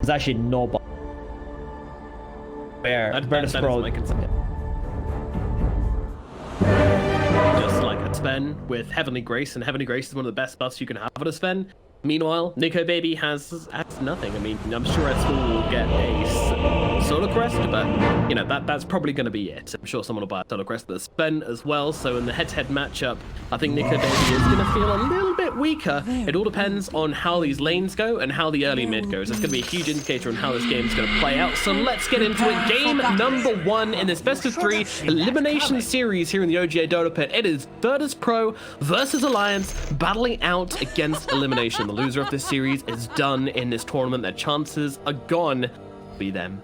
There's actually no bot. Where Virtus Pro. Just like a Sven with Heavenly Grace, and Heavenly Grace is one of the best buffs you can have on a Sven. Meanwhile, Nico Baby has nothing. I mean, I'm sure S4 will get a Solar Crest, but you know that's probably going to be it. I'm sure someone will buy a Solar Crest that's Sven as well. So in the head-to-head matchup, I think Nico Baby is going to feel a little bit weaker. It all depends on how these lanes go and how the early mid goes. It's going to be a huge indicator on how this game is going to play out. So let's get into it. Game number 1 in this best of 3 elimination series here in the OGA Dota pit. It is Virtus Pro versus Alliance battling out against elimination. The loser of this series is done in this tournament. Their chances are gone. Be them.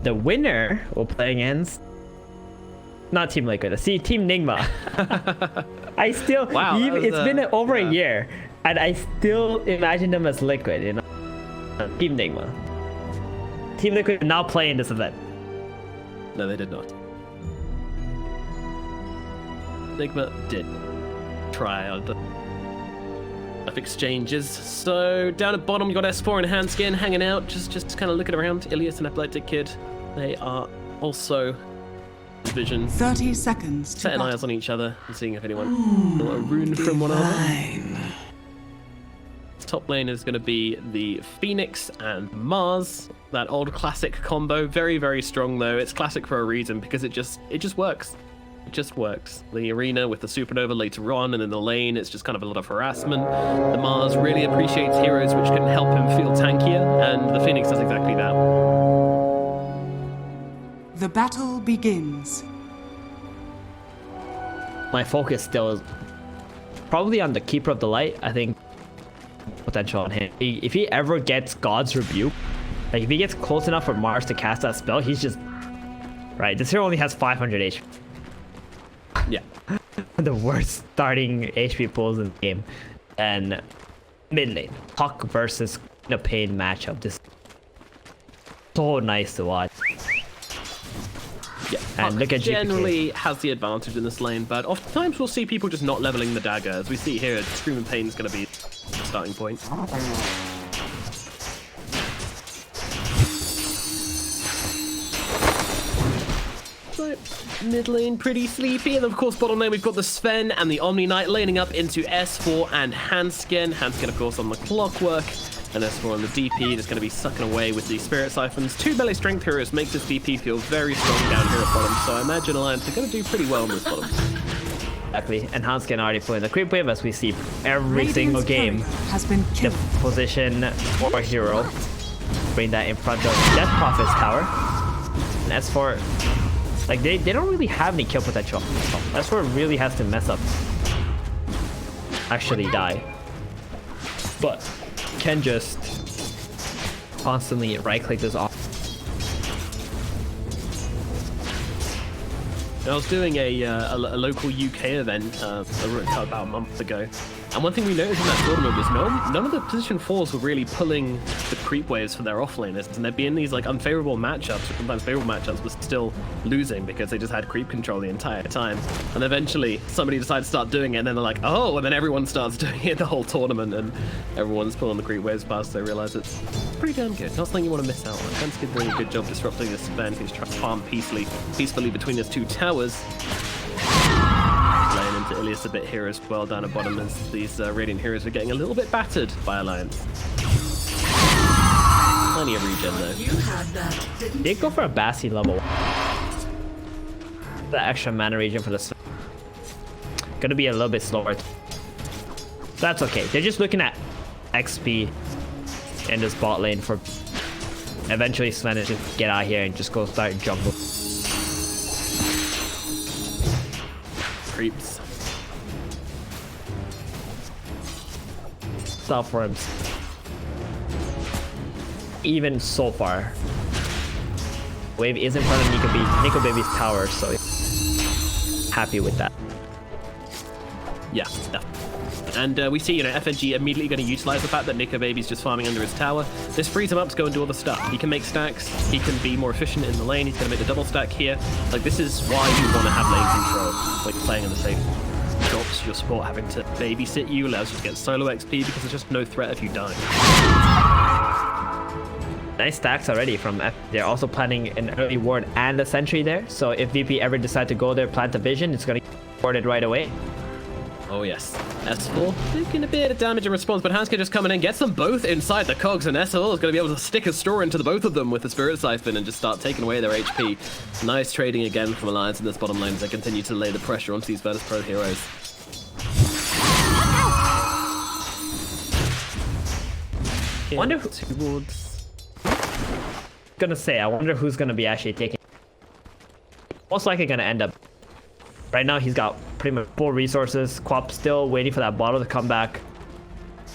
The winner will play against not Team Liquid, see Team Nigma. I still, wow, it's been over a year, and I still imagine them as Liquid, you know. Team Nigma. Team Liquid now play in this event. No, they did not. Nigma did try out the exchanges. So down at bottom, you got S4 and Handskin hanging out, just kind of looking around. Ilias and Athletic Kid, they are also vision. 30 seconds. Setting eyes on each other and seeing if anyone will a rune from one another. Top lane is going to be the Phoenix and Mars. That old classic combo, very very strong though. It's classic for a reason because it just works. It just works. The arena with the supernova later on, and in the lane, it's just kind of a lot of harassment. The Mars really appreciates heroes which can help him feel tankier, and the Phoenix does exactly that. The battle begins. My focus still is probably on the Keeper of the Light. I think potential on him. If he ever gets God's Rebuke, like if he gets close enough for Mars to cast that spell, he's just right. This hero only has 500 HP. Yeah. The worst starting HP pools in the game. And mid lane, Puck versus the Pain matchup. This so nice to watch. Yeah, and look at generally has the advantage in this lane, but oftentimes we'll see people just not leveling the dagger. As we see here, Scream and Pain is going to be the starting point. So, mid lane pretty sleepy, and of course bottom lane we've got the Sven and the Omni Knight laning up into S4 and Handskin. Handskin of course on the Clockwork, and S4 on the DP that's going to be sucking away with the Spirit Siphons. 2 melee strength heroes makes this DP feel very strong down here at bottom, so I imagine Alliance are going to do pretty well on this bottom. Exactly, and Handskin already playing the creep wave as we see every single game. Has been the position for hero, bring that in front of Death Prophet's tower. And S4, like they don't really have any kill potential. S4 really has to mess up, actually die, but can just constantly right click this off. I was doing a local UK event about a month ago, and one thing we noticed in that tournament was none of the position 4s were really pulling the creep waves for their offlaners, and they'd be in these like unfavorable matchups, or sometimes favorable matchups, but still losing because they just had creep control the entire time. And eventually somebody decided to start doing it, and then they're like, oh, and then everyone starts doing it the whole tournament, and everyone's pulling the creep waves past. They realize it's pretty damn good. Not something you want to miss out on. Handskin doing a good job disrupting this Sven, who's trying to farm peacefully between his 2 towers. Laying into Ilias a bit here as well down at bottom, as these Radiant heroes are getting a little bit battered by Alliance. Plenty of regen though. They go for a Bassi level. The extra mana regen for the gonna be a little bit slower. That's okay. They're just looking at XP in this bot lane for eventually Sven to just get out here and just go start jungle. Creeps. Self-worms. Even so far, wave is in front of Nico Baby's tower, so happy with that. Yeah, definitely. And we see, you know, FNG immediately going to utilize the fact that Nico Baby's just farming under his tower. This frees him up to go and do all the stuff. He can make stacks, he can be more efficient in the lane, he's going to make the double stack here. Like, this is why you want to have lane control, like playing in the safe. Drops your support having to babysit you, allows you to get solo XP because there's just no threat if you die. Nice stacks already from F. They're also planning an early ward and a sentry there. So if VP ever decide to go there, plant a vision, it's going to get warded right away. Oh yes, S4 taking a bit of damage in response, but Hanska just coming in, gets them both inside the cogs, and SL is going to be able to stick a straw into the both of them with the Spirit Siphon and just start taking away their HP. Nice trading again from Alliance in this bottom lane as they continue to lay the pressure onto these Virtus Pro heroes. Wonder who, towards... gonna say, I wonder who's gonna be actually taking. Most likely gonna end up. Right now he's got pretty much full resources. Quap still waiting for that bottle to come back.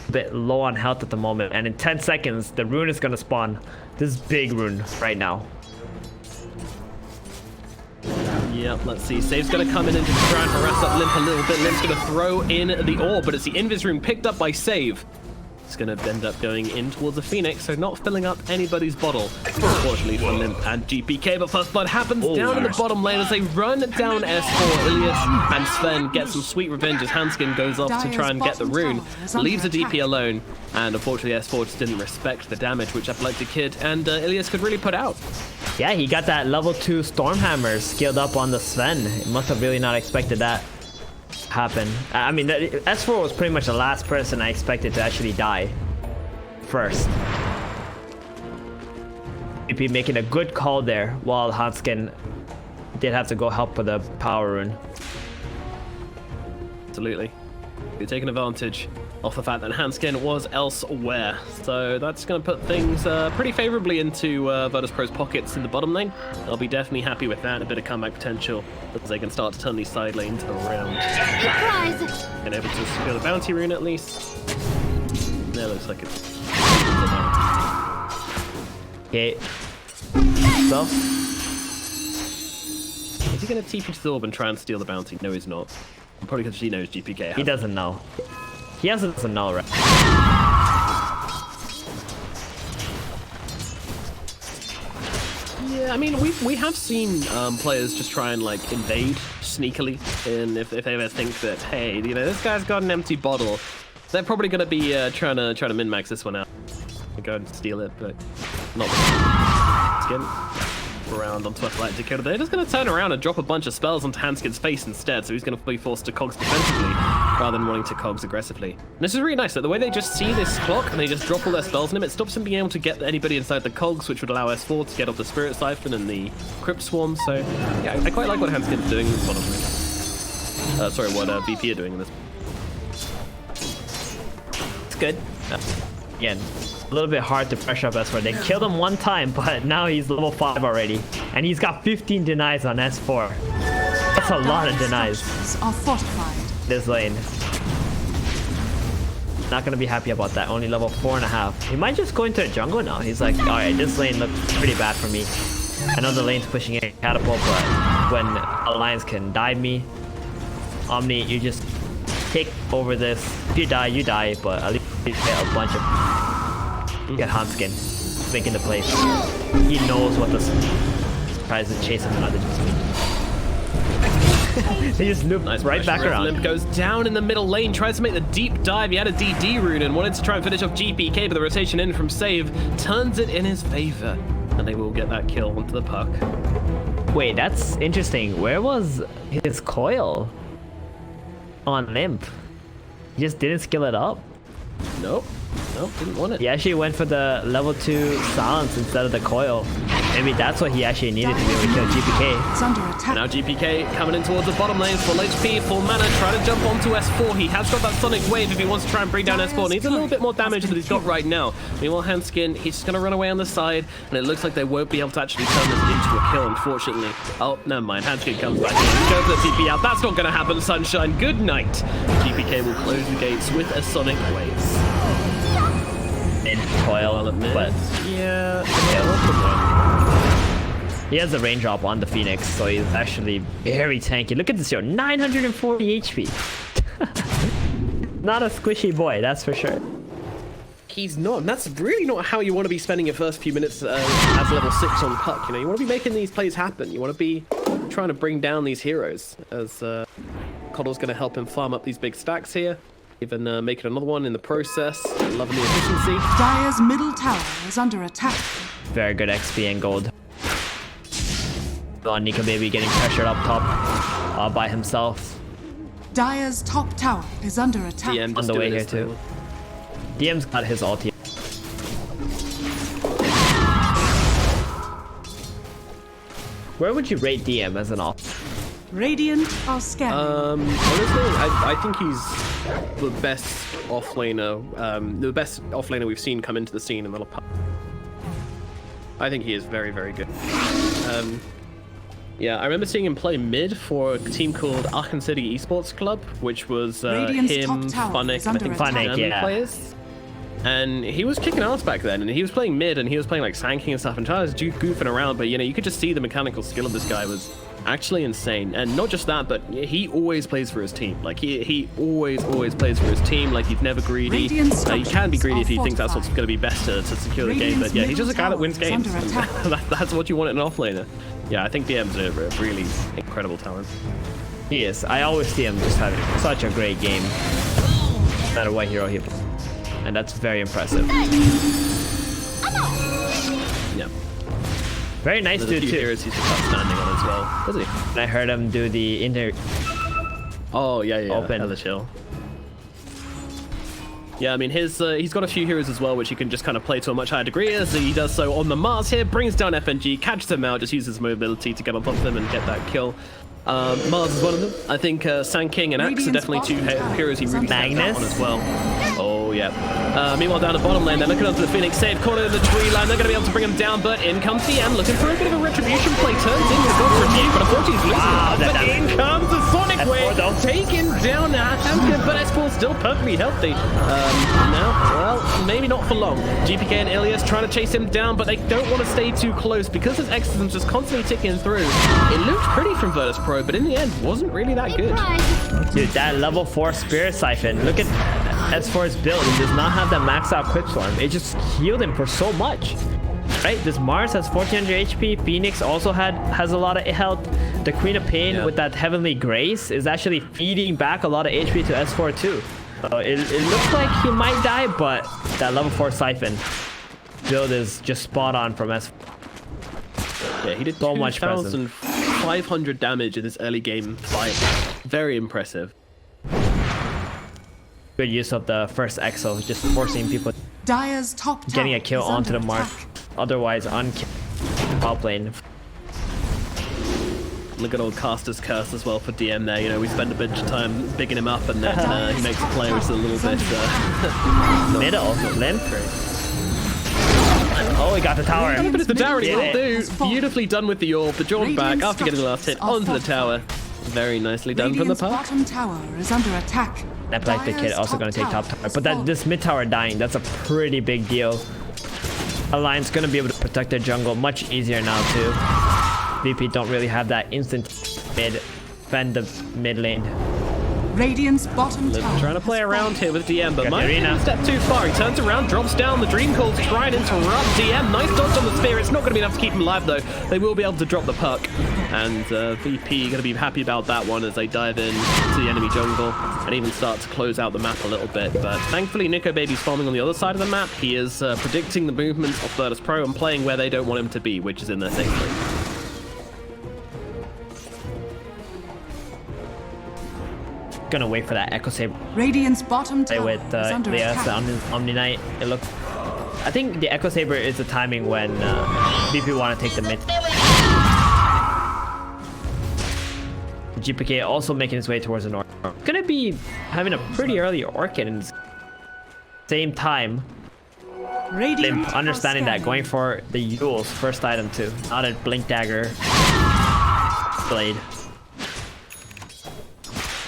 A bit low on health at the moment, and in 10 seconds the rune is gonna spawn. This big rune right now. Yep, let's see. Save's going to come in and just try and harass up Limp a little bit. Limp's going to throw in the orb, but it's the Invis rune picked up by Save. It's going to end up going in towards the Phoenix, so not filling up anybody's bottle, unfortunately for Limp and GPK. But first blood happens down in the bottom lane as they run down S4. Ilias and Sven get some sweet revenge as Hanskin goes off to try and get the rune, leaves the DP alone, and unfortunately S4 just didn't respect the damage which Epileptic Kid and Ilias could really put out. Yeah, he got that level 2 Stormhammer skilled up on the Sven. He must have really not expected that happen. I mean, S4 was pretty much the last person I expected to actually die first. VP making a good call there, while Hanskin did have to go help for the power rune. Absolutely. You're taking advantage of the fact that Hanskin was elsewhere. So that's going to put things pretty favorably into Virtus Pro's pockets in the bottom lane. They'll be definitely happy with that. A bit of comeback potential as they can start to turn these side lanes around. Surprise! And able to secure the bounty rune at least. There looks like it's... Okay. So? Is he going to TP to the orb and try and steal the bounty? No, he's not. Probably because he knows GPK. He doesn't know. He doesn't know, right? Yeah, I mean, we have seen players just try and like invade sneakily, and if they ever think that, hey, you know, this guy's got an empty bottle, they're probably going to be trying to min-max this one out. Go and steal it, but not Skin around onto Athletic Dakota. They're just going to turn around and drop a bunch of spells onto Hanskin's face instead, so he's going to be forced to cogs defensively rather than wanting to cogs aggressively. And this is really nice, that the way they just see this clock and they just drop all their spells on him, it stops him being able to get anybody inside the cogs, which would allow S4 to get off the Spirit Siphon and the Crypt Swarm. So yeah, I quite like what Hanskin's doing in this one. Sorry, what VP are doing in this. It's good. Again, a little bit hard to pressure up S4. They killed him one time, but now he's level 5 already. And he's got 15 denies on S4. That's a lot of denies. Are fortified. This lane. Not gonna be happy about that. Only level 4.5. He might just go into a jungle now. He's like, alright, this lane looks pretty bad for me. I know the lane's pushing in catapult, but when Alliance can dive me, Omni, you just take over this. If you die, you die, but at least you get a bunch of... Get Hanskin making the place. He knows what the tries to chase him another. He just looped right back around. Limp goes down in the middle lane, tries to make the deep dive. He had a DD rune and wanted to try and finish off GPK, but the rotation in from Save turns it in his favor, and they will get that kill onto the puck. Wait, that's interesting. Where was his coil on Limp? He just didn't skill it up. Nope. Nope, didn't want it. He actually went for the level 2 silence instead of the coil. Maybe that's what he actually needed to be able to kill GPK. It's under attack. Now GPK coming in towards the bottom lane, full HP, full mana, trying to jump onto S4. He has got that Sonic Wave if he wants to try and bring down S4. Needs a little bit more damage than he's got right now. Meanwhile, Hanskin, he's just going to run away on the side, and it looks like they won't be able to actually turn this into a kill, unfortunately. Oh, never mind. Hanskin comes back in. Goes the TP out. That's not going to happen, Sunshine. Good night. GPK will close the gates with a Sonic Waves. Coil, but yeah, he has a raindrop on the Phoenix, so he's actually very tanky. Look at this, yo, 940 HP. Not a squishy boy, that's for sure. He's not, and that's really not how you want to be spending your first few minutes as level 6 on puck. You know, you want to be making these plays happen. You want to be trying to bring down these heroes, as Coddle's going to help him farm up these big stacks here. Even making another one in the process. Loving the efficiency. Dire's middle tower is under attack. Very good XP and gold. On Nico Baby getting pressured up top by himself. Dire's top tower is under attack. DM On the way here too. DM's got his ulti. Where would you rate DM as an off? Radiant are scanning. Honestly, I think he's the best offlaner, the best offlaner we've seen come into the scene in the past. I think he is very, very good. Yeah, I remember seeing him play mid for a team called Aachen City Esports Club, which was him, Funnick, and I think Funnick, yeah. players. And he was kicking ass back then, and he was playing mid, and he was playing like Sanking and stuff, and trying to goofing around, but you could just see the mechanical skill of this guy was actually insane. And not just that, but he always plays for his team. Like he always plays for his team. Like he's never greedy. He can be greedy if he thinks that's what's going to be best to secure the game. But yeah, he's just a guy that wins games. That's what you want in an offlaner. Yeah, I think DM's a really incredible talent. He is. I always see him just having such a great game, no matter what hero he plays. And that's very impressive. Yeah. Very nice dude too. Heroes he's just outstanding on as well, doesn't he? And I heard him do the Oh yeah, open. Hella chill. Yeah, I mean he's got a few heroes as well which he can just kind of play to a much higher degree, as he does so on the Mars here, brings down FNG, catches him out, just uses mobility to get on top of them and get that kill. Mars is one of them. I think Sand King and Axe are definitely two heroes he really stands out on as well. Oh, yeah. Meanwhile, down the bottom lane, they're looking up to the Phoenix save, corner in the tree line. They're going to be able to bring him down, but in comes DM, looking for a bit of a retribution play. Turns in to go for a nuke, but unfortunately he's losing. Wow, but in comes the Sonic Wave, taking down Hampton, but S4 still perfectly healthy. Now, well, maybe not for long. GPK and Ilias trying to chase him down, but they don't want to stay too close because his Exorcism's just constantly ticking through. It looked pretty from Virtus Pro, but in the end, wasn't really that good. Dude, that level 4 Spirit Siphon, look at S4's build. He does not have that max out quick storm. It just healed him for so much. Right? This Mars has 1400 HP. Phoenix also has a lot of health. The Queen of Pain with that Heavenly Grace is actually feeding back a lot of HP to S4 too. So it looks like he might die, but that level 4 Siphon build is just spot on from S4. Yeah, he did so much 2,500 damage in this early game fight. Very impressive. Good use of the first Exo, just forcing people Dire's top getting a kill onto the mark. Otherwise, unkill top lane. Look at old Caster's Curse as well for DM there. We spend a bunch of time bigging him up, and then he makes a play which is a little bit middle limp. Oh, he got the tower. But it's the tower, and he will do. Beautifully done with the orb. The drawn back after getting the last hit onto the tower. Very nicely done from the puck. Bottom tower is under attack. That Black the Kid also going to take top tower. But this mid tower dying, that's a pretty big deal. Alliance going to be able to protect their jungle much easier now too. VP don't really have that instant defend the mid lane. Radiant's bottom tower. Trying to play around here with DM, but might be a step too far. He turns around, drops down the Dream Call to try and interrupt DM. Nice dodge on the spear. It's not going to be enough to keep him alive, though. They will be able to drop the puck. And VP going to be happy about that one as they dive in to the enemy jungle and even start to close out the map a little bit. But thankfully, Nico Baby's farming on the other side of the map. He is predicting the movements of Virtus Pro and playing where they don't want him to be, which is in their safe lane. Gonna wait for that Echo Saber. Radiant's bottom tower with Leas, the Omni Knight. It looks. I think the Echo Saber is the timing when BP want to take the mid. GPK also making his way towards the north. Gonna be having a pretty early Orchid in the same time. Limp, understanding that, going for the Yule's first item too, not a Blink Dagger blade.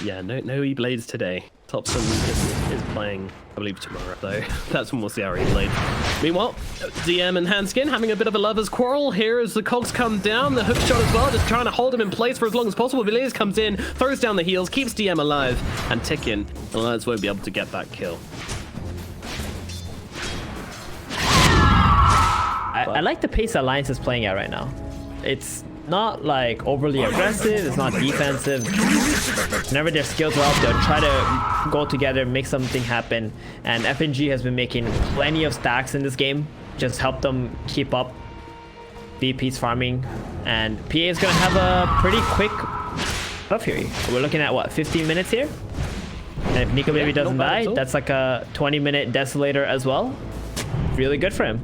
Yeah, no E-Blades today. Thompson is playing, I believe, tomorrow, though. That's when we'll see our E-Blade. Meanwhile, DM and Handskin having a bit of a lover's quarrel here as the cogs come down. The hook shot as well, just trying to hold him in place for as long as possible. Villiers comes in, throws down the heels, keeps DM alive, and ticking. The Alliance won't be able to get that kill. I like the pace Alliance is playing at right now. It's not like overly aggressive, it's not defensive. Whenever their skills are up, they'll try to go together, make something happen. And FNG has been making plenty of stacks in this game, just help them keep up. VP's farming, and PA is gonna have a pretty quick buff here. We're looking at what, 15 minutes here? And if Nico Baby doesn't die, that's like a 20-minute Desolator as well. Really good for him.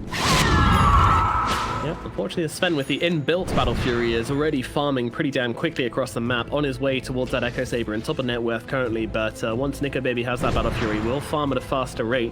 Yep, unfortunately, Sven with the inbuilt Battle Fury is already farming pretty damn quickly across the map on his way towards that Echo Saber and top of net worth currently, but once Nico Baby has that Battle Fury, will farm at a faster rate.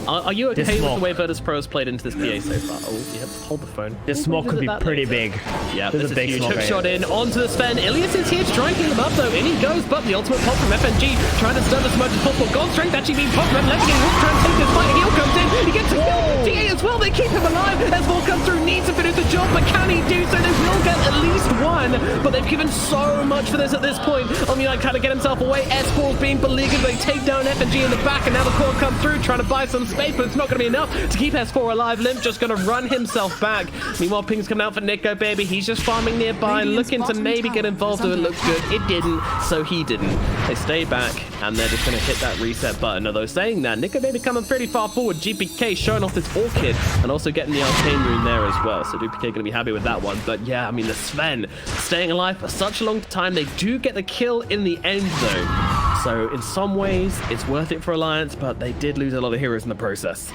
Are you okay with the way Virtus Pro has played into this PA so far? Oh, yeah, hold the phone. This smoke could be pretty big. Yeah, this is a big huge. smoke. Hook shot in onto the Sven. Ilias is here to try and kill him up though. In he goes, but the ultimate pop from FNG trying to stun as much as possible. God Strength actually being popped. Red Legend will try and take this fight. Heal comes in. He gets a kill. DA as well. They keep him alive. As Vol comes through, needs to finish the job, but can he do so? They will get at least one, but they've given so much for this at this point. Omni kind of get himself away. S4's being beleaguered. They take down FNG in the back, and now the core comes through trying to buy some space, but it's not going to be enough to keep S4 alive. Limp just going to run himself back. Meanwhile, ping's coming out for Nico Baby. He's just farming nearby, looking to maybe get involved. It looks good. It didn't, so he didn't. They stay back, and they're just going to hit that reset button. Although saying that, Nico Baby coming pretty far forward. GPK showing off this Orchid, and also getting the Arcane Rune there as well. So GPK going to be happy with that one. But yeah, I mean, the Sven staying alive for such a long time. They do get the kill in the end, though. So in some ways, it's worth it for Alliance, but they did lose a lot of heroes in the process.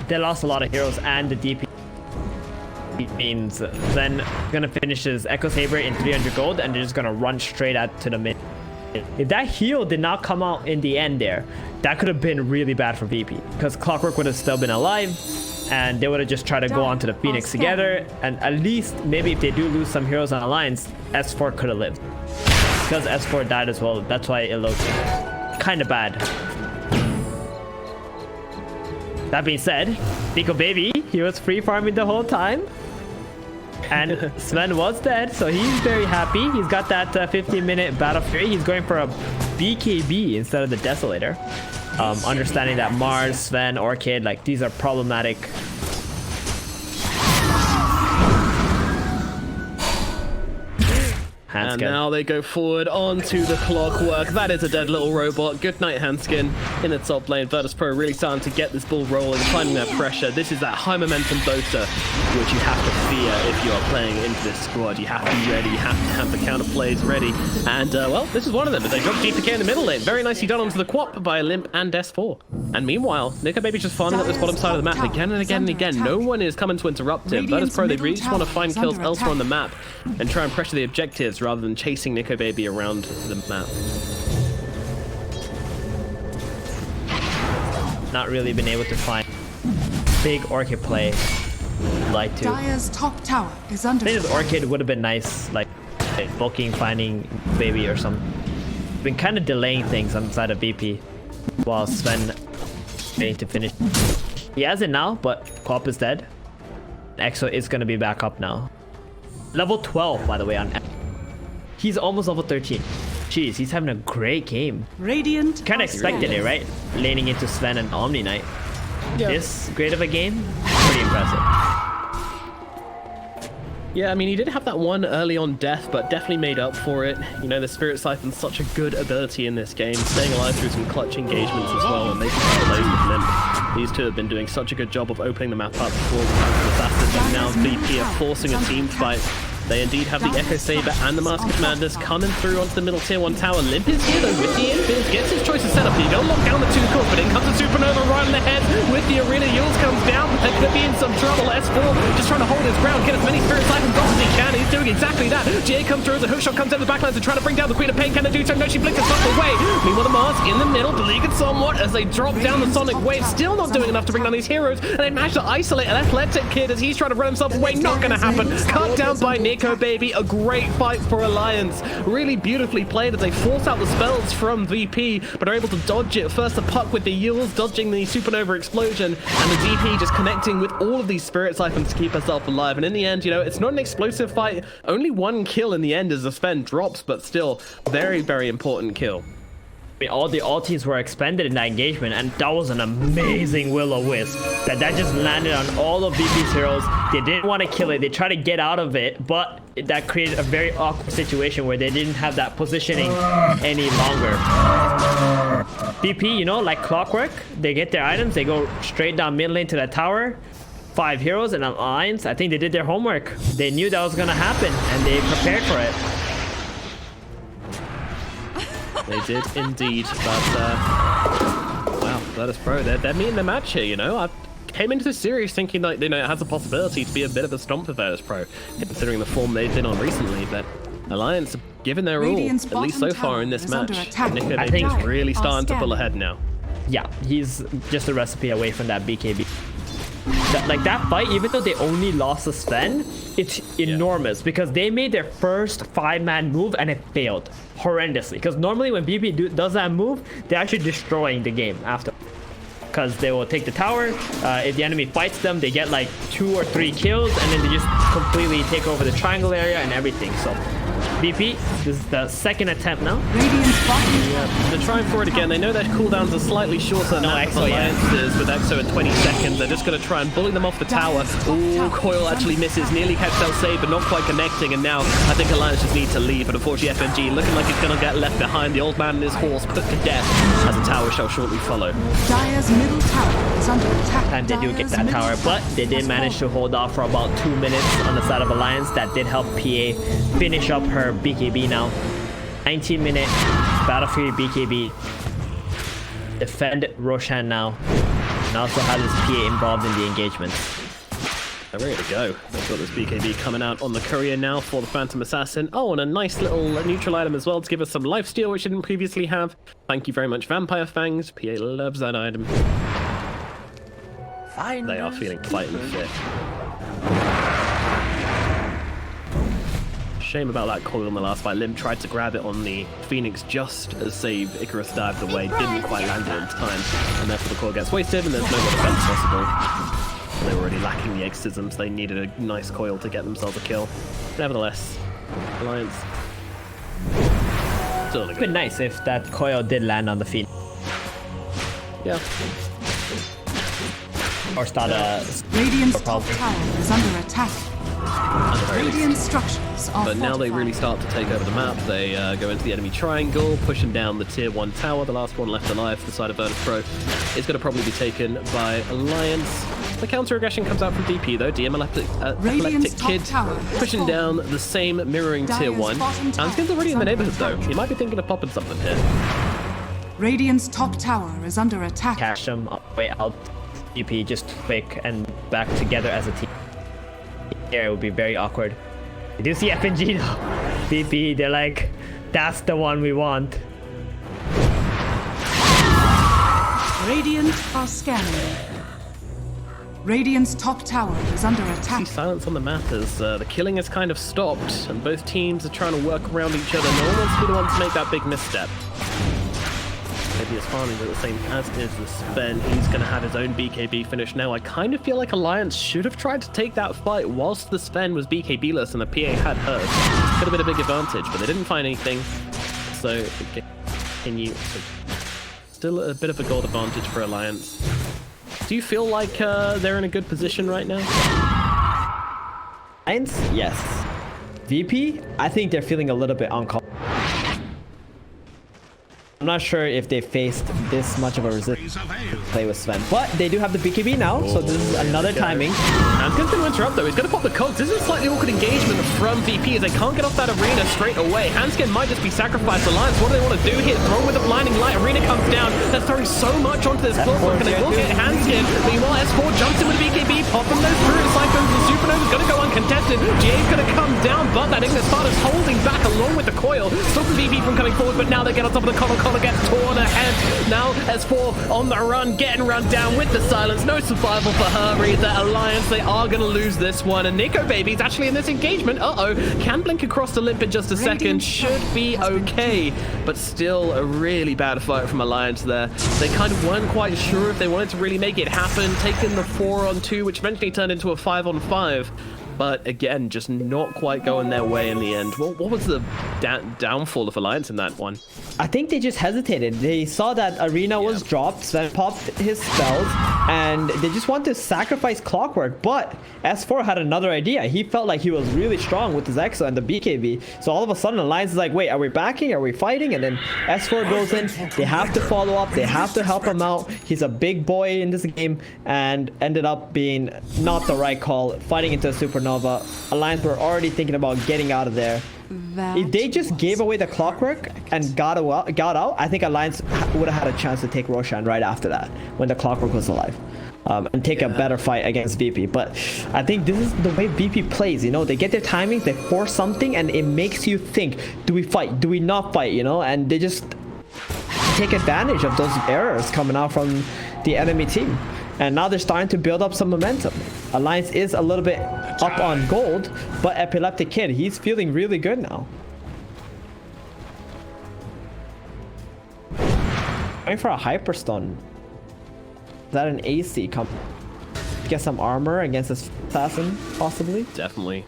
They lost a lot of heroes, and the DP means then gonna finish his Echo Saber in 300 gold, and they're just gonna run straight out to the mid. If that heal did not come out in the end there, that could have been really bad for VP, because Clockwork would have still been alive, and they would have just tried to go onto the Phoenix together, and at least maybe if they do lose some heroes on Alliance, S4 could have lived. Because S4 died as well, that's why it looked kind of bad. That being said, Nico Baby, he was free farming the whole time. And Sven was dead, so he's very happy. He's got that 15-minute Battle Fury. He's going for a BKB instead of the Desolator. Understanding that Mars, Sven, Orchid, like these are problematic. And now they go forward onto the Clockwork. That is a dead little robot. Good night, Hanskin. In the top lane, Virtus Pro really starting to get this ball rolling, finding that pressure. This is that high momentum Dota, which you have to fear if you are playing into this squad. You have to be ready. You have to have the counter plays ready. And, well, this is one of them. As they drop GPK in the middle lane. Very nicely done onto the Quap by Limp and S4. And meanwhile, Nico Baby's just farming up this bottom side of the map again and again and again. No one is coming to interrupt him. Virtus Pro, they really just want to find kills elsewhere on the map and try and pressure the objectives rather than chasing Nico Baby around the map. Not really been able to find big Orchid play. Like to. Dire's top tower is under. I think this Orchid would have been nice, like bulking, finding Baby or something. Been kind of delaying things on the side of VP, while Sven waiting to finish. He has it now, but Quap is dead. Exo is gonna be back up now. Level 12, by the way, on. He's almost level 13. Jeez, he's having a great game. Radiant. Kind of expected it, right? Laning into Sven and Omni Knight. Yeah. This great of a game, pretty impressive. Yeah, I mean, he did have that one early on death, but definitely made up for it. You know, the Spirit Siphon's such a good ability in this game, staying alive through some clutch engagements as well, and making some plays with Limp. These two have been doing such a good job of opening the map up before the Assassins, and now VP are forcing a team fight. They indeed have the Echo Saber and the Master Commanders coming through onto the middle tier 1 tower. Limp is here though with the infield, gets his choice of setup. He's gonna lock down the 2 cores, but in comes the Supernova right in the head with the arena. Yules comes down, they could be in some trouble. S4 just trying to hold his ground, get as many Spirit Siphons off as he can. He's doing exactly that. GA comes through as a hookshot comes down the backlines and trying to bring down the Queen of Pain. Can they do so? No, she blinks and stuff away. Meanwhile, the Mars in the middle, beleaguered somewhat as they drop down the Sonic Wave. Still not doing enough to bring down these heroes, and they manage to isolate an Athletic Kid as he's trying to run himself away. Not gonna happen. Cut down by Nico Baby. A great fight for Alliance. Really beautifully played as they force out the spells from VP, but are able to dodge it. First the puck with the Yules, dodging the Supernova explosion, and the DP just connecting with all of these Spirit Siphons to keep herself alive. And in the end, you know, it's not an explosive fight. Only 1 kill in the end as the Sven drops, but still, very, very important kill. mean, all the ultis were expended in that engagement, and that was an amazing will-o-wisp that just landed on all of VP's heroes. They didn't want to kill it. They tried to get out of it, but that created a very awkward situation where they didn't have that positioning any longer. VP, you know, like clockwork, they get their items, they go straight down mid lane to the tower. 5 heroes and an alliance. I think they did their homework. They knew that was gonna happen, and they prepared for it. They did indeed, but wow, Virtus Pro, they're meeting the match here, you know. I came into this series thinking that, you know, it has a possibility to be a bit of a stomp for Virtus Pro, considering the form they've been on recently, but Alliance have given their all, at least so far in this match. Nico Baby is really starting to pull ahead now. Yeah, he's just a recipe away from that BKB. Like that fight, even though they only lost the Sven, it's enormous because they made their first 5-man move and it failed horrendously. Because normally when BP does that move, they're actually destroying the game after. Because they will take the tower, if the enemy fights them, they get like 2 or 3 kills, and then they just completely take over the triangle area and everything. So BP, this is the second attempt now. They're trying for it again. They know their cooldowns are slightly shorter than Alliance's with EXO in 20 seconds. They're just going to try and bully them off the tower. Ooh, Coil actually misses. Nearly catch Cell save, but not quite connecting. And now I think Alliance just need to leave. But unfortunately, FNG looking like he's going to get left behind. The old man and his horse put to death as the tower shall shortly follow. Dire's middle tower is under attack. And they do get that tower, but they did manage to hold off for about 2 minutes on the side of Alliance. That did help PA finish up her BKB now. 19-minute Battlefield BKB. Defend Roshan now. And also have this PA involved in the engagement. They're ready to go. They've got this BKB coming out on the courier now for the Phantom Assassin. Oh, and a nice little neutral item as well to give us some lifesteal, which it didn't previously have. Thank you very much, Vampire Fangs. PA loves that item. Fine. They are feeling fighting fit. Shame about that coil in the last fight. Lim tried to grab it on the Phoenix just as Save Icarus dived away. Didn't quite land it in time. And therefore the coil gets wasted and there's no more defense possible. They were already lacking the exorcisms. They needed a nice coil to get themselves a kill. Nevertheless, Alliance still in a good. It'd been nice if that coil did land on the Phoenix. Yeah. Or start a... Radiant's top tower is under attack. Radiant structures are But now they really start to take over the map. They go into the enemy triangle, pushing down the tier 1 tower. The last one left alive for the side of Virtus Pro is going to probably be taken by Alliance. The counter aggression comes out from DP though. DM Epileptic Kid pushing down the same mirroring tier 1. Anskin's already in the neighborhood though. He might be thinking of popping something here. Radiant's top tower is under attack. Catch them way out. DP just quick and back together as a team. Here it would be very awkward. You do see FNG though. BP, they're like, that's the one we want. Radiant are scanning. Radiant's top tower is under attack. See silence on the map as the killing has kind of stopped, and both teams are trying to work around each other. No one wants to be the one to make that big misstep. Maybe his farming at the same as is the Sven. He's going to have his own BKB finish now. I kind of feel like Alliance should have tried to take that fight whilst the Sven was BKB-less and the PA had hers. Could have been a big advantage, but they didn't find anything. So continue. Still a bit of a gold advantage for Alliance. Do you feel like they're in a good position right now? Alliance, yes. VP, I think they're feeling a little bit uncomfortable. I'm not sure if they faced this much of a resistance to play with Sven, but they do have the BKB now, so this is another timing. Hanskin's going to interrupt though. He's going to pop the cogs. This is a slightly awkward engagement from VP as they can't get off that arena straight away. Hanskin might just be sacrificed. Alliance, what do they want to do here? Throw with a blinding light. Arena comes down. They're throwing so much onto this floor. And they will get Hanskin. Meanwhile, S4 jumps in with BKB, popping those through. Cyclones and Supernova's going to go uncontested. GA's going to come down, but that Ignis Sparta's holding back along with the coil. Stopping VP from coming forward, but now they get on top of the Connor. Connor gets torn ahead. Now S4 on the run, getting run down with the silence. No survival for her either. Alliance, they are going to lose this one. And Nico Baby's actually in this engagement. Can blink across the limp in just a second. Should be okay. But still a really bad fight from Alliance there. They kind of weren't quite sure if they wanted to really make it happen. Taking the 4-on-2, which eventually turned into a 5-on-5. But again, just not quite going their way in the end. What was the downfall of Alliance in that one? I think they just hesitated. They saw that Arena was dropped, Sven popped his spells, and they just wanted to sacrifice Clockwork. But S4 had another idea. He felt like he was really strong with his Exo and the BKB. So all of a sudden, Alliance is like, wait, are we backing? Are we fighting? And then S4 goes in. They have to follow up. They have to help him out. He's a big boy in this game, and ended up being not the right call, fighting into a Supernova. Alliance were already thinking about getting out of there. If they just gave away the Clockwork and got out, I think Alliance would have had a chance to take Roshan right after that, when the Clockwork was alive, and take a better fight against VP. But I think this is the way VP plays, you know, they get their timings, they force something, and it makes you think, do we fight, do we not fight, you know, and they just take advantage of those errors coming out from the enemy team. And now they're starting to build up some momentum. Alliance is a little bit up on gold, but Epileptic Kid, he's feeling really good now. Going for a Hyperstone. Is that an AC? Get some armor against this assassin, possibly? Definitely.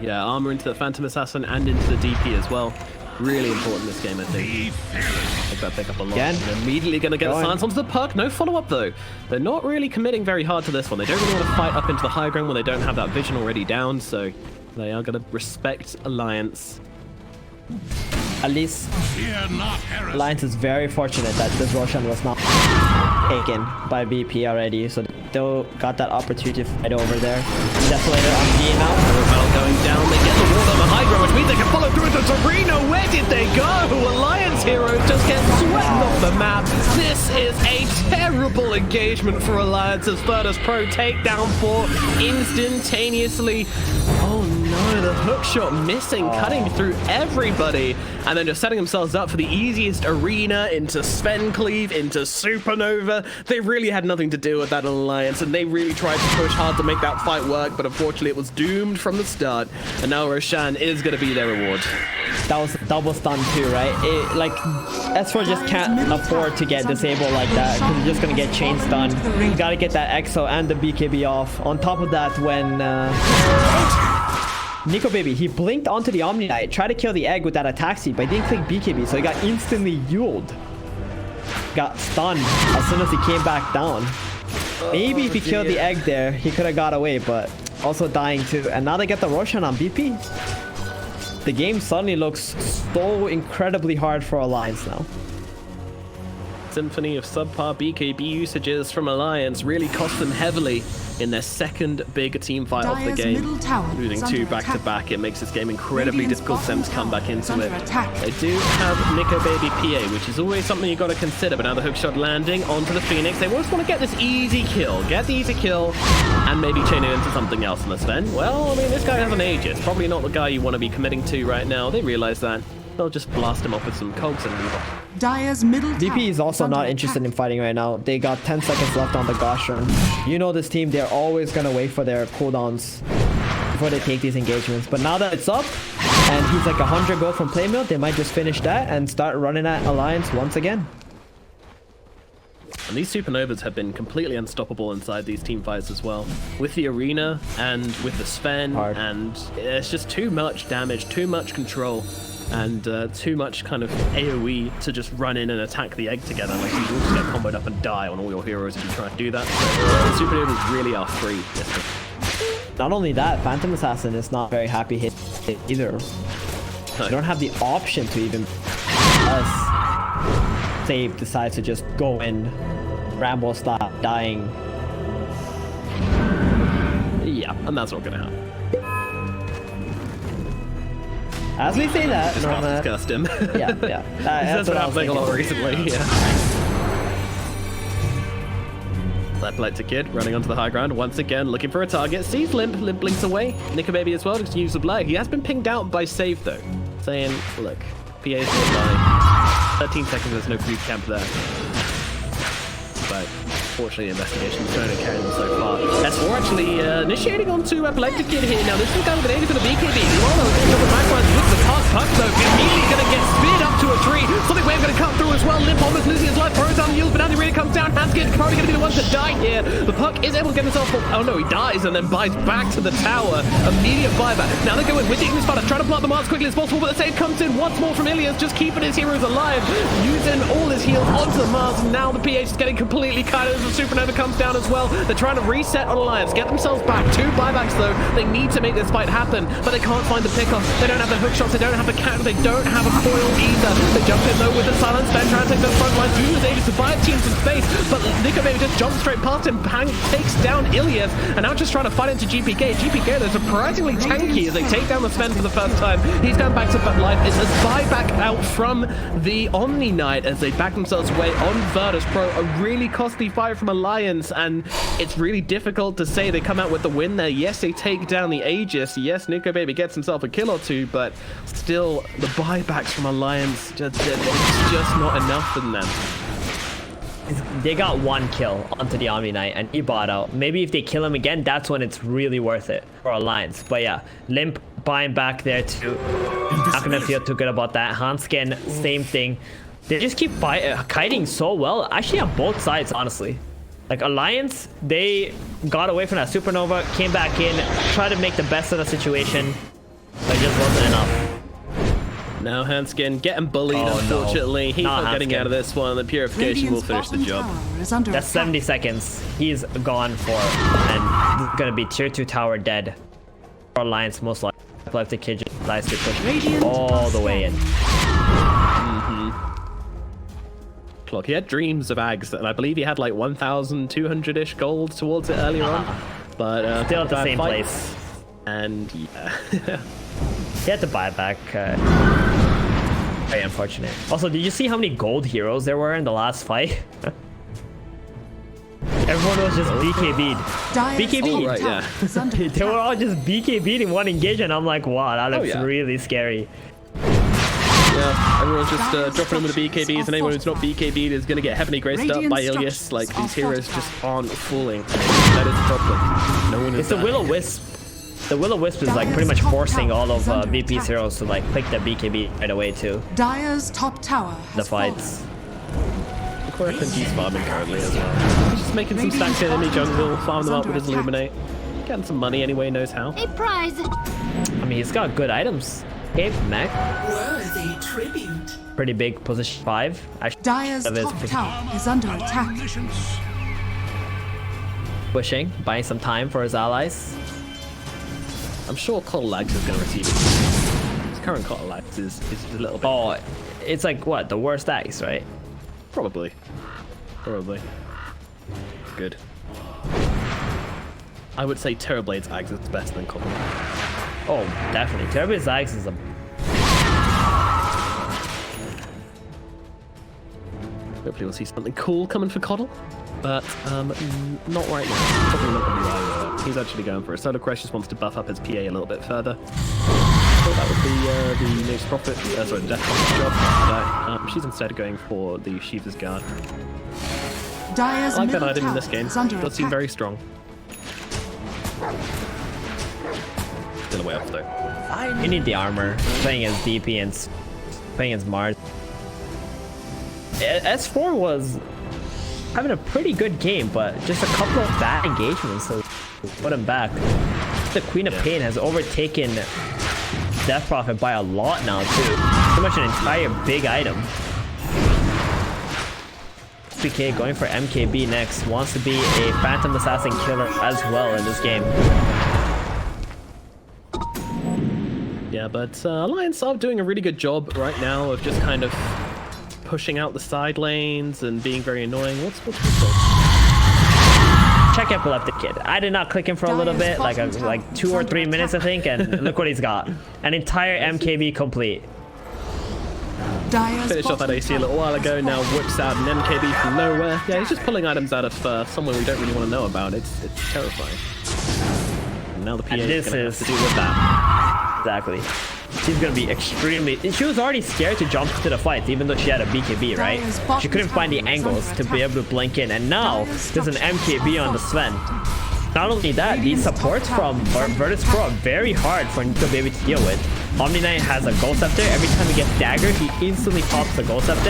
Yeah, armor into the Phantom Assassin and into the DP as well. Really important this game, I think. Make that pick up a lot. They're immediately going to get the silence onto the puck. No follow-up, though. They're not really committing very hard to this one. They don't really want to fight up into the high ground when they don't have that vision already down, so they are going to respect Alliance. At least Alliance is very fortunate that this Roshan was not taken by VP already, so they got that opportunity to fight over there. Desolator on B now. Battle going down. They get the ward on the high ground, which means they can follow through into Torino. Where did they go? Alliance heroes just get swept off the map. This is a terrible engagement for Alliance as Virtus Pro take down 4 instantaneously. Oh no, the hook shot missing, cutting through everybody, and then just setting themselves up for the easiest arena into Sven Cleave, into Supernova. They really had nothing to do with that Alliance, and they really tried to push hard to make that fight work, but unfortunately it was doomed from the start, and now Roshan is going to be their reward. That was double stun too, right? Like, S4 just can't afford to get disabled like that, because you're just going to get chain stunned. You got to get that Exo and the BKB off. On top of that, when Nico Baby, he blinked onto the Omni Knight, tried to kill the egg with that attack seed, but he didn't click BKB, so he got instantly Yuled. Got stunned as soon as he came back down. Maybe if he killed the egg there, he could have got away, but also dying too. And now they get the Roshan on BP. The game suddenly looks so incredibly hard for Alliance now. Symphony of subpar BKB usages from Alliance really cost them heavily in their second big team fight of the game. Losing 2 back-to-back, it makes this game incredibly difficult for them to come back into it. They do have Nico Baby PA, which is always something you've got to consider, but now the hookshot landing onto the Phoenix. They just want to get this easy kill, and maybe chain it into something else in the Sven. Well, I mean, this guy has an Aegis. Probably not the guy you want to be committing to right now. They realize that. They'll just blast him off with some cogs and move on. Dire's middle DP is also not interested in fighting right now. They got 10 seconds left on the Gaussian. You know this team, they're always going to wait for their cooldowns before they take these engagements. But now that it's up, and he's like 100 gold from Playmill, they might just finish that and start running at Alliance once again. And these Supernovas have been completely unstoppable inside these team fights as well. With the Arena and with the Sven, and it's just too much damage, too much control. And too much kind of AoE to just run in and attack the egg together. Like, you will just get comboed up and die on all your heroes if you try to do that. So the Supernovas really are free. Not only that, Phantom Assassin is not very happy hit either. No. You don't have the option to even save decides to just go in, Rambo style, dying. Yeah, and that's not gonna happen. As we say that, just discussed him. Yeah. That's what I've been a lot recently. Yeah. Epileptic Kid running onto the high ground once again, looking for a target. Sees Limp. Limp blinks away. Nico Baby as well, just use the blade. He has been pinged out by Save though, saying, "Look, PA's nearby. 13 seconds. There's no creep camp there." But unfortunately, investigation is going to carry them so far. S4 actually initiating onto Epileptic Kid here. Now, this is kind of an aim for the BKB. Meanwhile, the Magpies with the Park Puck, though, immediately going to get speared up to a tree. Sonic Wave going to come through as well. Limp almost losing his life. Throws down the heels, but Andy really comes down. Haskins probably going to be the one to die here. The Puck is able to get himself. Oh no, he dies and then buys back to the tower. Immediate buyback. Now they're going with the Ignis Spider, trying to plant the Mars as quickly as possible, but the save comes in once more from Ilias, just keeping his heroes alive, using all his heals onto the Mars. Now the PH is getting completely cut as the Supernova comes down as well. They're trying to reset on Alliance, get themselves back. 2 buybacks though. They need to make this fight happen, but they can't find the pickoff. They don't have the hook shots, they don't have the counter, they don't have a coil either. They jump in though with the silence spell, trying to take those front lines, using his ages to buy teams in space, but Nico Baby just jumps straight past him, takes down Ilias, and now just trying to fight into GPK. GPK, they're surprisingly tanky as they take down the Sven for the first time. He's going back to life. It's a buyback out from the Omni Knight as they back themselves away on Virtus Pro. A really costly fight from Alliance, and it's really difficult to say they come out with the win there. Yes, they take down the Aegis. Yes, Nico Baby gets himself a kill or two, but still, the buybacks from Alliance, it's just not enough for them. They got 1 kill onto the Omni Knight and he bought out. Maybe if they kill him again, that's when it's really worth it for Alliance. But yeah, Limp buying back there too. Not gonna feel too good about that. Hanskin, same thing. They just keep kiting so well. Actually on both sides, honestly. Like Alliance, they got away from that Supernova, came back in, tried to make the best of the situation, but it just wasn't enough. Now Hanskin getting bullied, unfortunately. No. He's not getting out of this one. The Purification will finish the job. That's 70 seconds. He's gone for, and this is gonna be tier 2 tower dead. For Alliance, most likely. Epileptic Kid just decides to push all the way in. Look, he had dreams of Ags, and I believe he had like 1,200-ish gold towards it earlier on. But still at the same place. And yeah. He had to buy it back. Very unfortunate. Also, did you see how many gold heroes there were in the last fight? Everyone was just BKB'd. BKB! Oh, right, yeah. They were all just BKB'd in one engagement. I'm like, wow, that looks really scary. Yeah, everyone's just dropping in with the BKBs, and anyone who's not BKB'd is going to get heavily graced up by Ilias. Like, these heroes just aren't falling. That is the problem. No one is. It's the Will-O-Wisp. The Will-O-Wisp is like pretty much forcing all of VP's heroes to like pick the BKB right away too. Dire's top tower the fights. He's farming currently as well. He's just making some stacks in enemy jungle, farm them up with his Illuminate. Getting some money anyway, knows how. A prize. I mean, he's got good items. Okay, mech. Worthy tribute. Pretty big position 5. Actually, Dire's top tower is under attack. Pushing, buying some time for his allies. I'm sure Coddle Lags is going to receive it. His current Coddle Lags is a little bit. Oh, it's like what? The worst axe, right? Probably. Good. I would say Terrorblade's Axe is better than Coddle. Oh, definitely. Terrorblade's axe is a. Hopefully we'll see something cool coming for Coddle. But not right now. Probably not going to be either. He's actually going for a Solar Crash. Just wants to buff up his PA a little bit further. So that would be the News Prophet, sorry, the Death Prophet's job. But she's instead going for the Shiva's Guard. Dire's I like that item in this game. It does seem very strong. Still a way off though. You need the armor. Playing as DP and playing as Mars. S4 was having a pretty good game, but just a couple of bad engagements, so put him back. The Queen of Pain has overtaken Death Prophet by a lot now too. Pretty much an entire big item. PK going for MKB next. Wants to be a Phantom Assassin killer as well in this game. Yeah, but Alliance are doing a really good job right now of just kind of pushing out the side lanes and being very annoying. What's this? Check Epileptic Kid. I did not click him for a little bit, like 2 or 3 minutes, I think, and look what he's got. An entire MKB complete. Finished off that AC a little while ago, now whips out an MKB from nowhere. Yeah, he's just pulling items out of somewhere we don't really want to know about. It's terrifying. And now the PA is going to have to deal with that. Exactly. she's gonna be extremely. She was already scared to jump into the fights, even though she had a BKB, right? She couldn't find the angles to be able to blink in, and now there's an MKB on the Sven. Not only that, these supports from Virtus Pro are very hard for Nico Baby to deal with. Omni Knight has a Ghost Scepter. Every time he gets daggered, he instantly pops the Ghost Scepter.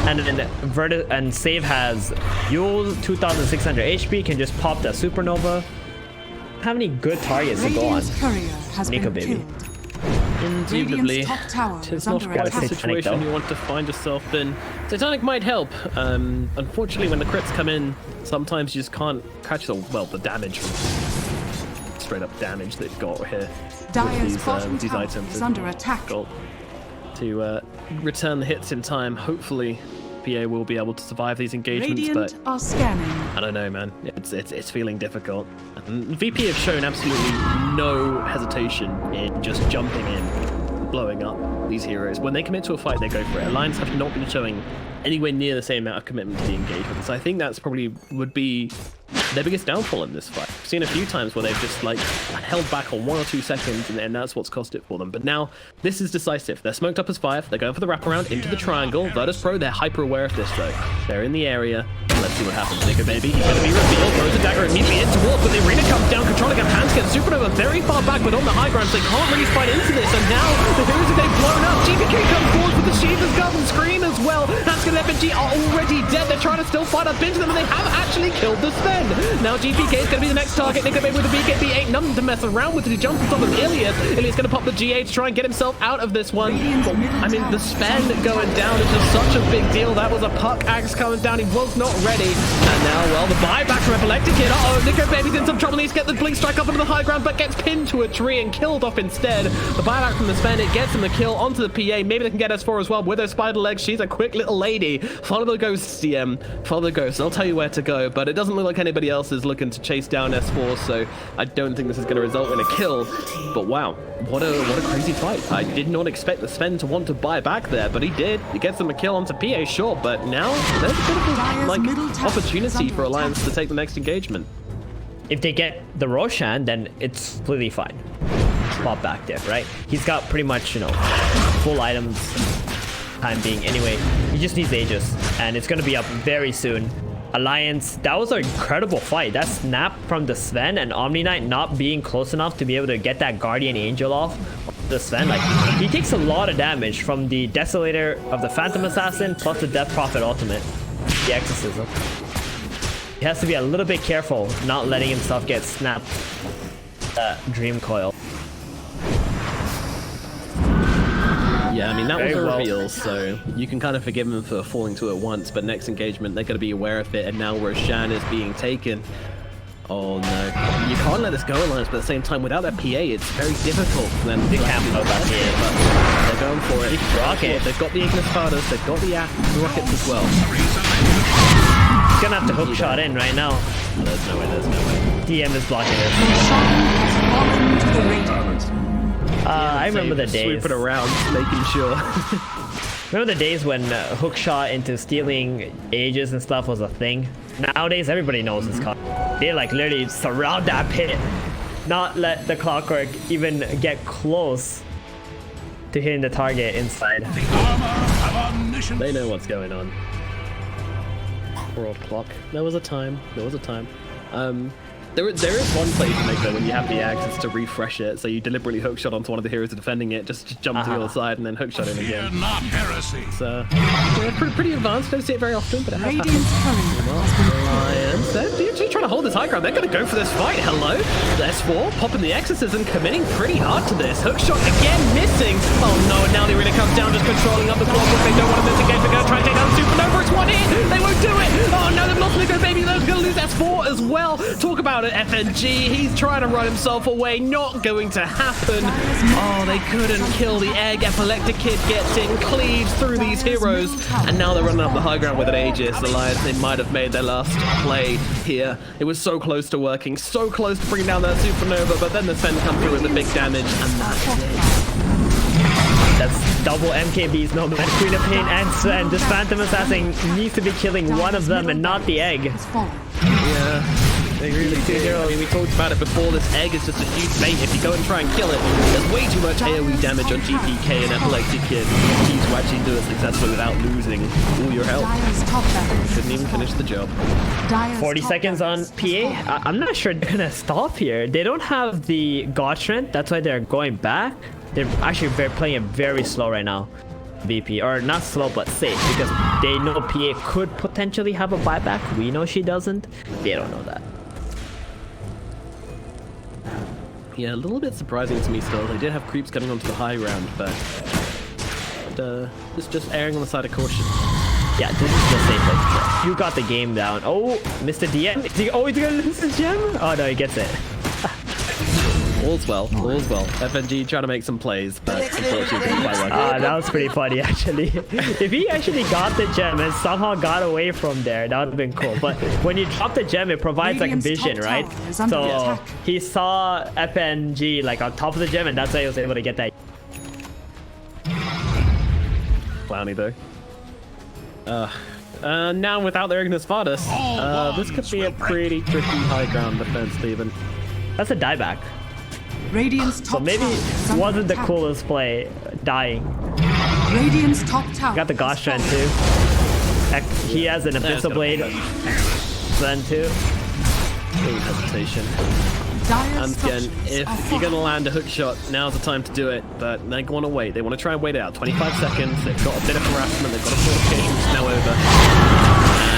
And then Save has Yule, 2600 HP, can just pop the Supernova. How many good targets to go on Nico Baby? Indubitably, It's not quite the situation you want to find yourself in. Satanic might help. Unfortunately, when the crits come in, sometimes you just can't catch the damage from straight up damage they've got here with these items. Is under attack. To return the hits in time. Hopefully, PA will be able to survive these engagements, Radiant but are scanning. I don't know, man. It's feeling difficult. And VP have shown absolutely no hesitation in just jumping in, blowing up these heroes. When they commit to a fight, they go for it. Alliance have not been showing anywhere near the same amount of commitment to the engagement. So I think that's probably would be their biggest downfall in this fight. I've seen a few times where they've just like held back on 1 or 2 seconds, and that's what's cost it for them. But now this is decisive. They're smoked up as 5. They're going for the wraparound into the triangle. Virtus Pro, they're hyper aware of this though. They're in the area. Let's see what happens. Nico Baby, he's going to be revealed. Throws a dagger immediately into Wolf, but the arena comes down, controlling a hand gets Supernova very far back, but on the high ground, so they can't really fight into this. And now the heroes are getting blown up. GPK comes forward with the Shiva's Garden Scream as well. Hanskin and FNG are already dead. They're trying to still fight up into them, and they have actually killed the Sven. Now GPK is going to be the next target. Nico Baby with the BKB ain't nothing to mess around with. He jumps on top of Ilias. Ilias going to pop the GA to try and get himself out of this one. But, I mean, the Sven going down is just such a big deal. That was a puck axe coming down. He was not ready. And now, well, the buyback from Epileptic Kid. Uh-oh, Nico Baby's in some trouble. He needs to get the Blink Strike up onto the high ground, but gets pinned to a tree and killed off instead. The buyback from the Sven, it gets him the kill onto the PA. Maybe they can get S4 as well with her spider legs. She's a quick little lady. Follow the ghosts, CM. Follow the ghosts. I'll tell you where to go, but it doesn't look like anybody else is looking to chase down S4, so I don't think this is going to result in a kill. But wow, what a crazy fight. I did not expect the Sven to want to buy back there, but he did. He gets him a kill onto PA, sure, but now there's a bit of a opportunity for Alliance to take the next engagement. If they get the Roshan, then it's completely fine. Pop back there, right? He's got pretty much, full items time being. Anyway, he just needs Aegis, and it's going to be up very soon. Alliance, that was an incredible fight. That snap from the Sven and Omni Knight not being close enough to be able to get that Guardian Angel off the Sven. Like, he takes a lot of damage from the Desolator of the Phantom Assassin plus the Death Prophet ultimate, the Exorcism. He has to be a little bit careful not letting himself get snapped Dream Coil. Yeah, I mean, that was a reveal, so you can kind of forgive him for falling to it once, but next engagement, they're going to be aware of it, and now Roshan is being taken. Oh no. You can't let this go, Alliance, but at the same time, without that PA, it's very difficult for them to know about PA, but they're going for it. Rocket. They've got the Ignis Fadas, they've got the rockets as well. He's gonna have to hook shot in right now. There's no way, there's no way. DM is blocking it. I remember the days. Swooping around, making sure. Remember the days when hook shot into stealing Aegis and stuff was a thing? Nowadays, everybody knows it's coming. They like literally surround that pit, not let the Clockwork even get close to hitting the target inside. They know what's going on. Poor old Clock. There was a time. There was a time. There is one place to make though when you have the access to refresh it, so you deliberately hookshot onto one of the heroes defending it, just jump to the other side and then hookshot in again. So yeah, pretty advanced. Don't see it very often, but it has happened. Alliance, they're trying to hold this high ground. They're going to go for this fight. Hello, the S4 popping the Exorcism, committing pretty hard to this. Hookshot again, missing. Oh no, and now the arena comes down, just controlling up the Clockwork. They don't want to miss again. They're going to try and take down Supernova. It's one hit. They won't do it. Oh no, they've lost Nico Baby. They're going to lose S4 as well. Talk about it, FNG. He's trying to run himself away. Not going to happen. Oh, they couldn't kill the egg. Epileptic Kid gets in, cleaves through these heroes, and now they're running up the high ground with an Aegis. Alliance, they might have made their last play here. It was so close to working, so close to bringing down that Supernova, but then the Sven come through with the big damage, and that's it. That's double MKBs, no man. Queen of Pain and Sven. This Phantom Assassin needs to be killing one of them and not the egg. Yeah. They really do. I mean, we talked about it before. This egg is just a huge bait. If you go and try and kill it, there's way too much AoE damage on GPK and Epilepsy Kid. He's to actually do it successfully without losing all your health. Dire's top barracks Couldn't even is finish the job. Dire's 40 top seconds on barracks is PA. I'm not sure they're gonna stop here. They don't have the God strength. That's why they're going back. They're actually playing it very slow right now. VP, or not slow but safe, because they know PA could potentially have a buyback. We know she doesn't. They don't know that. Yeah, a little bit surprising to me still. They did have creeps getting onto the high ground, but it's just erring on the side of caution. Yeah, this is the safe play. You got the game down. Oh, Mr. DM. Oh, he's gonna lose his gem? Oh no, he gets it. All's well, all's well. FNG trying to make some plays, but unfortunately didn't quite work. That was pretty funny actually. If he actually got the gem and somehow got away from there, that would have been cool. But when you drop the gem, it provides like Radiant's vision, top right? tower is under So attack. he saw FNG like on top of the gem, and that's why he was able to get that. Clowny though. Now without their Ignis Vardas, this could be a pretty tricky high ground defense, Steven. That's a dieback. Radiant's So top maybe tower is under wasn't the attack. coolest play, dying. Radiant's top tower Got the God is strength falling. too. He has an Abyssal Blade. Then too. No hesitation. Dire's And again, structures if are you're going to falling. land a hook shot, now's the time to do it. But they want to wait. They want to try and wait it out. 25 seconds. They've got a bit of harassment. They've got a fortification which is now over.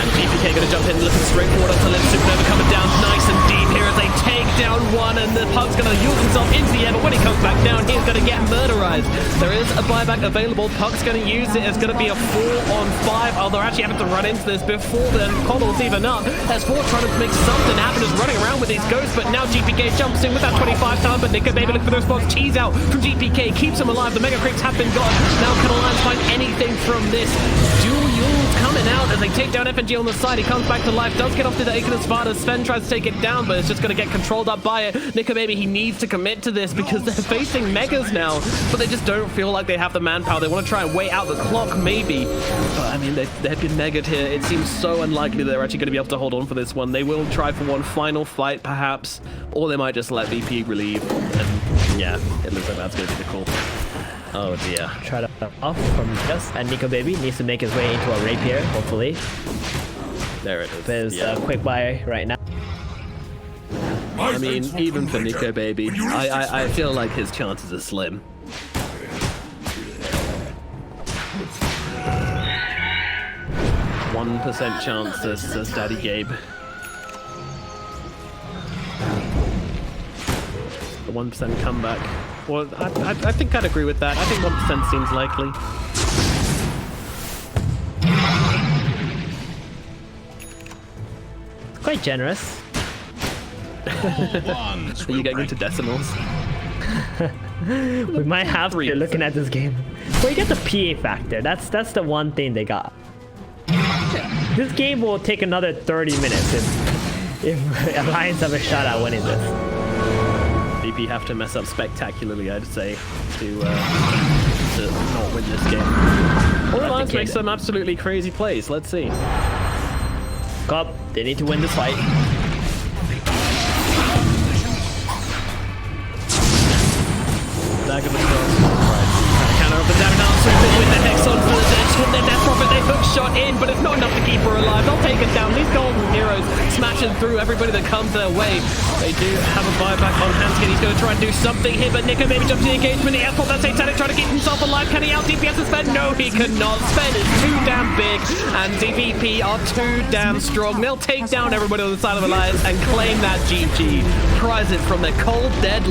And GPK going to jump in, looking straight forward onto Limb Supernova, coming down nice and deep here as they take down one. And the Pug's going to yield himself into the air. But when he comes back down, he's going to get murderized. There is a buyback available. Pug's going to use it. It's going to be a 4-on-5. Oh, they're actually having to run into this before the Coddle's even up. There's 4 trying to make something happen, is running around with these ghosts. But now GPK jumps in with that 25 time, but Nico Baby looking for the response. Cheese out from GPK, keeps him alive. The Mega Creeps have been gone. Now can Alliance find anything from this? Dual Yules coming out as they take down FNG on the side. He comes back to life, does get off to the Ignis Vardas. Sven tries to take it down, but it's just going to get controlled up by it. Nico Baby, he needs to commit to this because they're facing Megas now, but they just don't feel like they have the manpower. They want to try and wait out the clock, maybe. But I mean, they've been negaed here. It seems so unlikely they're actually going to be able to hold on for this one. They will try for one final fight, perhaps, or they might just let VP relieve. And yeah, it looks like that's going to be the call. Oh dear. Try to off from just, and Nico Baby needs to make his way into a rapier, hopefully. There it is. There's Yeah. a quick buy right now. I mean, even for Nico Baby, I feel like his chances are slim. %1 chance, says Daddy Gabe. The 1% comeback. Well, I think I'd agree with that. I think 1% seems likely. Quite generous. Are you getting into decimals? We might have to 3%. looking at this game. Well, you get the PA factor. That's the one thing they got. This game will take another 30 minutes if Alliance have a shot at winning this. VP have to mess up spectacularly, I'd say, to not win this game. Or Alliance make some absolutely crazy plays. Let's see. Cup, they need to win this fight. Dagger the cross. Counter up the down now, sweeping with the Hex on for the death. With their death profit, they hook shot in, but it's not enough to keep her alive. They'll take it down. These golden heroes smashing through everybody that comes their way. They do have a buyback on Hanskin. He's going to try and do something here, but Nico Baby jumps to the engagement. The F-Pop, that's Satanic trying to keep himself alive. Can he out DPS and Sven? No, he cannot. Sven is too damn big, and DVP are too damn strong. They'll take down everybody on the side of Alliance and claim that GG. Prize it from their cold, dead